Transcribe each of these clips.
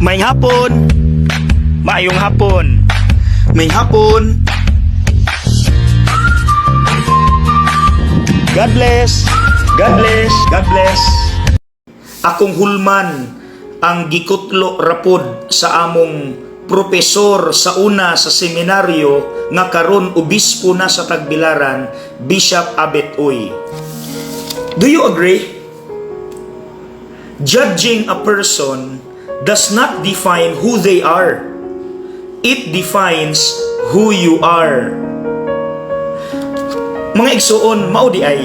May hapon. Maayong hapon. May hapon. God bless. God bless. God bless. Akong hulman ang gikutlo rapod sa among propesor sa una sa seminaryo nga karon obispo na sa Tagbilaran, Bishop Abet Uy. Do you agree? Judging a person does not define who they are. It defines who you are. Mga igsuon, mao di ay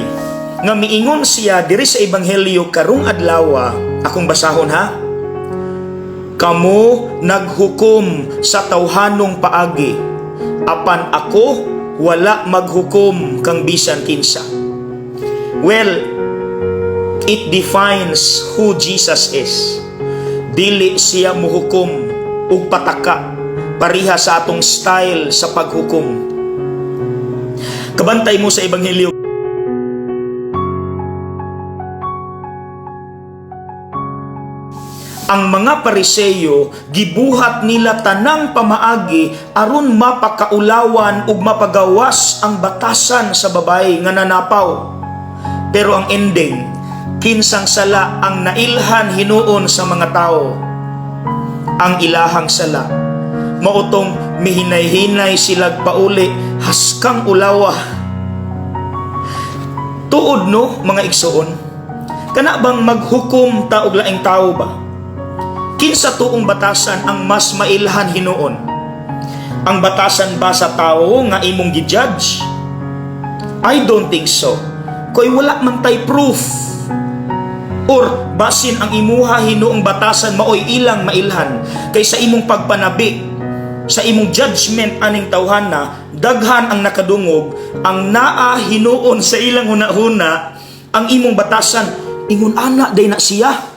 nga miingon siya diri sa ebanghelyo karong adlaw, akong basahon ha. Kamo naghukom sa tawhanong paagi, apan ako wala maghukom kang bisan kinsa. Well, it defines who Jesus is. Dili siya muhukom ug pataka pariha sa atong style sa paghukom. Kabantay mo sa ebanghelyo. Ang mga Pariseyo gibuhat nila tanang pamaagi aron mapakaulawan ug mapagawas ang batasan sa babae nga nanapaw. Pero ang ending, kinsang sala ang nailhan hinuon sa mga tao. Ang ilahang sala, mautong mihinay-hinay silag pauli haskang ulawa. Tuod no mga igsoon, kana bang maghukom ta og laing tao ba? Kinsa tuong batasan ang mas mailhan hinuon? Ang batasan ba sa tao nga imong gi-judge? I don't think so. Kay wala man tay proof. Or basin ang imuha hinuong batasan maoy ilang mailhan kay sa imong pagpanabi, sa imong judgment aning tawhana, daghan ang nakadungog, ang naa hinuon sa ilang hunahuna, ang imong batasan ingon ana day na siya.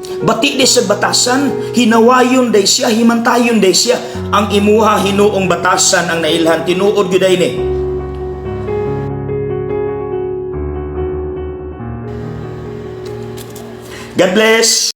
Bati day sa batasan, hinawayon day siya, himantayon day siya. Ang imuha hinuong batasan ang nailhan, tinuod gyud day ni. God bless.